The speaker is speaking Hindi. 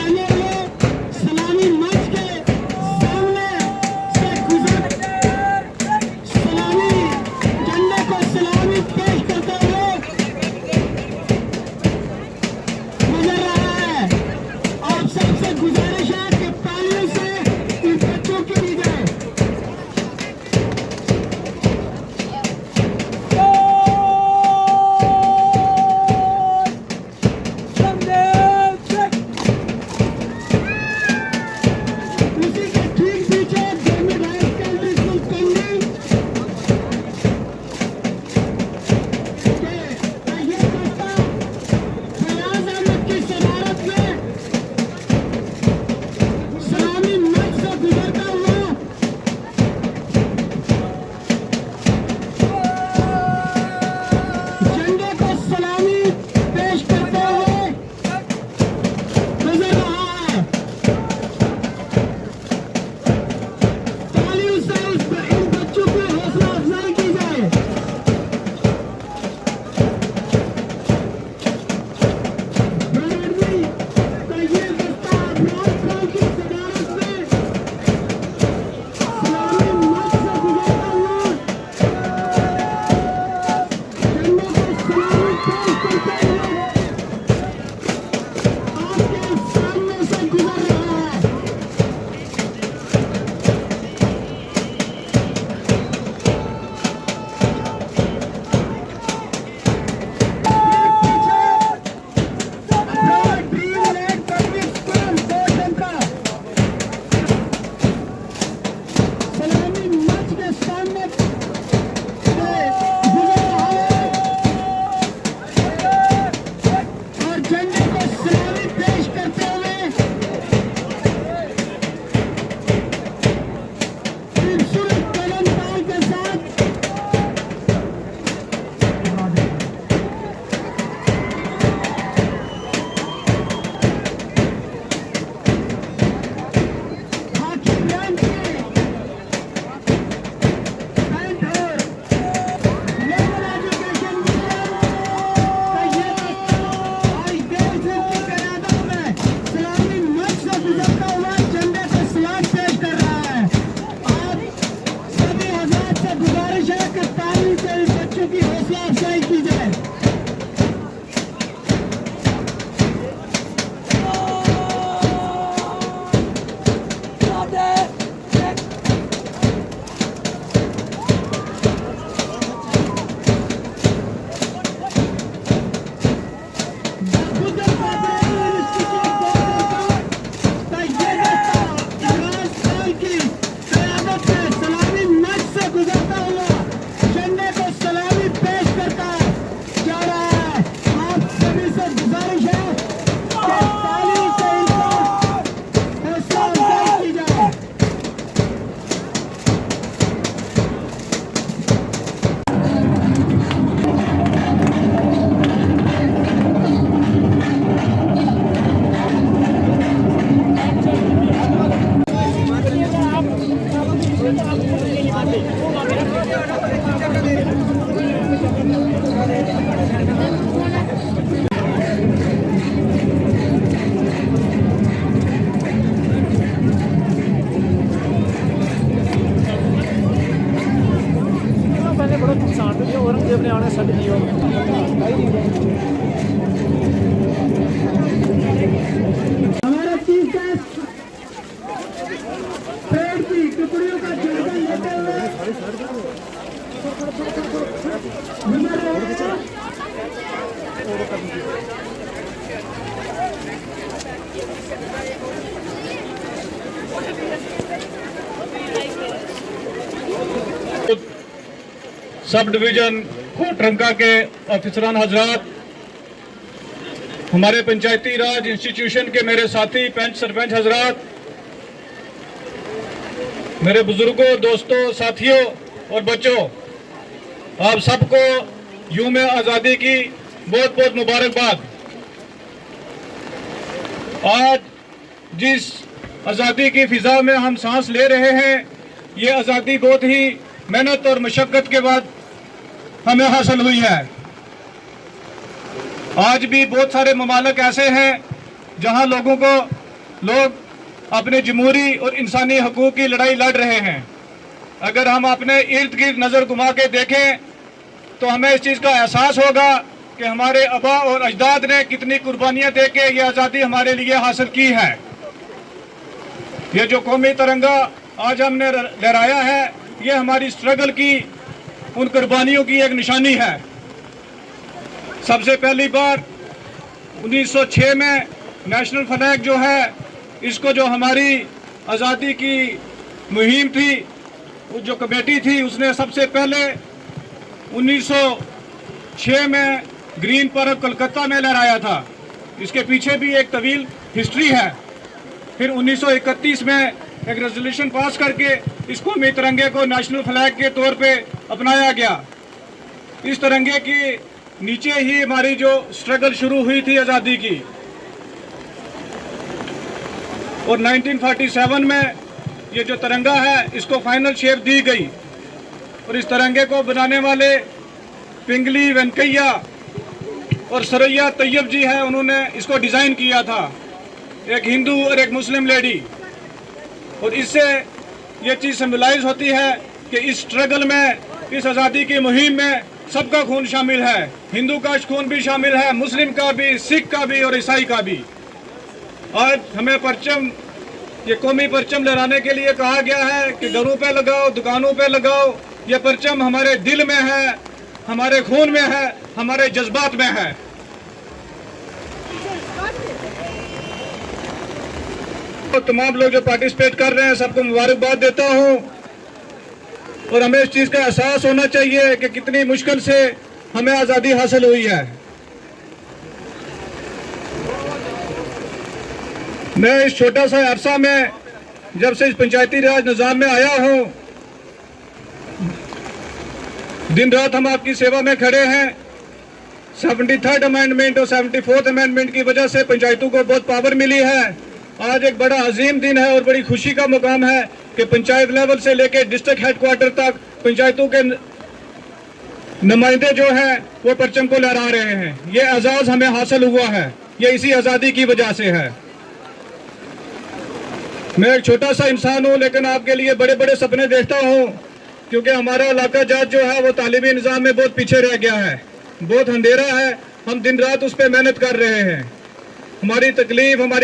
पहले हुए सलामी मंच के सामने से गुजर सलामी झंडे को सलामी पेश करते हुए गुजर रहा है। आप सबसे गुजारिश है कि तालियों से इन बच्चों की दी जाए। उसी के ठीक पीछे गवर्नमेंट हाई सेकेंडरी स्कूल कंडी के ये रास्ता फयाज अहमद की सदारत में सलामी मंच से गुजरता हुआ झंडे को सलामी पेश करते हुए गुजर रहा है। तालियों से इन बच्चों की हौसला अफजाई की जाए। ब्रिगेडियर का ये दस्ता अफराज खान की सदारत में सलामी मंच से गुजरता हुआ झंडे को सलामी पेश करते हुए आपके सामने से गुजर रहा है। सलामी मंच के सामने से गुजर रहा है और झंडे को सलामी पेश करते हुए खूबसूरत कदम ताल के साथ हाकी रैंक के पैंट और लेवल एजुकेशन मिशन का ये दस्ता आज देश की क़यादत में सलामी मंच से गुजरता हुआ झंडे को सलाम पेश कर रहा है। आप सभी हज़रात से गुजारिश है कि ताली से इन बच्चों की हौसला अफजाई की जाए। पहले बड़ा नुकसान भी औरंगजेब ने आने छड़ दिया। हमारे चीफ गेस्ट पेड़ की टुकड़ियों का जायजा लेते हुए गुजर रहे हैं। सब डिवीजन कोटरंका के अफसरान हजरात, हमारे पंचायती राज इंस्टीट्यूशन के मेरे साथी पंच सरपंच हजरात, मेरे बुजुर्गों, दोस्तों, साथियों और बच्चों, आप सबको यूम आज़ादी की बहुत बहुत मुबारकबाद। आज जिस आज़ादी की फिजा में हम सांस ले रहे हैं, ये आज़ादी बहुत ही मेहनत और मशक्क़त के बाद हमें हासिल हुई है। आज भी बहुत सारे ममालिक ऐसे हैं जहां लोगों को लोग अपने जमहूरी और इंसानी हकूक़ की लड़ाई लड़ रहे हैं। अगर हम अपने इर्द गिर्द नज़र घुमा के देखें तो हमें इस चीज़ का एहसास होगा कि हमारे आबा और अजदाद ने कितनी कुर्बानियाँ दे के ये आज़ादी हमारे लिए हासिल की है। ये जो कौमी तिरंगा आज हमने लहराया है, ये हमारी स्ट्रगल की, उन कुर्बानियों की एक निशानी है। सबसे पहली बार 1906 में नेशनल फ्लैग जो है, इसको जो हमारी आज़ादी की मुहिम थी, वो जो कमेटी थी, उसने सबसे पहले 1906 में ग्रीन पार्क कोलकाता में लहराया था। इसके पीछे भी एक तवील हिस्ट्री है। फिर 1931 में एक रेजोल्यूशन पास करके इस कौमी तिरंगे को नेशनल फ्लैग के तौर पे अपनाया गया। इस तिरंगे के नीचे ही हमारी जो स्ट्रगल शुरू हुई थी आज़ादी की, और 1947 में ये जो तिरंगा है, इसको फाइनल शेप दी गई। और इस तिरंगे को बनाने वाले पिंगली वेंकैया और सरैया तैयब जी हैं, उन्होंने इसको डिज़ाइन किया था, एक हिंदू और एक मुस्लिम लेडी। और इससे ये चीज़ सिम्बलाइज होती है कि इस स्ट्रगल में, इस आज़ादी की मुहिम में सबका खून शामिल है। हिंदू का खून भी शामिल है, मुस्लिम का भी, सिख का भी और ईसाई का भी। आज हमें परचम, ये कौमी परचम लहराने के लिए कहा गया है कि घरों पे लगाओ, दुकानों पे लगाओ। ये परचम हमारे दिल में है, हमारे खून में है, हमारे जज्बात में है। तो तमाम लोग जो पार्टिसिपेट कर रहे हैं, सबको मुबारकबाद देता हूँ। और हमें इस चीज़ का एहसास होना चाहिए कि कितनी मुश्किल से हमें आज़ादी हासिल हुई है। मैं इस छोटा सा अरसा में, जब से इस पंचायती राज निज़ाम में आया हूँ, दिन रात हम आपकी सेवा में खड़े हैं। 73rd अमेंडमेंट और 74th अमेंडमेंट की वजह से पंचायतों को बहुत पावर मिली है। आज एक बड़ा अजीम दिन है और बड़ी खुशी का मुकाम है कि पंचायत लेवल से लेकर डिस्ट्रिक्ट हेडक्वार्टर तक पंचायतों के नुमाइंदे जो हैं वो परचम को लहरा रहे हैं। ये एजाज़ हमें हासिल हुआ है, ये इसी आज़ादी की वजह से है। मैं एक छोटा सा इंसान हूँ, लेकिन आपके लिए बड़े बड़े सपने देखता हूँ, क्योंकि हमारा इलाका जात जो है वो तालीमी निज़ाम में बहुत पीछे रह गया है, बहुत अंधेरा है। हम दिन रात उस पर मेहनत कर रहे हैं। हमारी तकलीफ, हमारी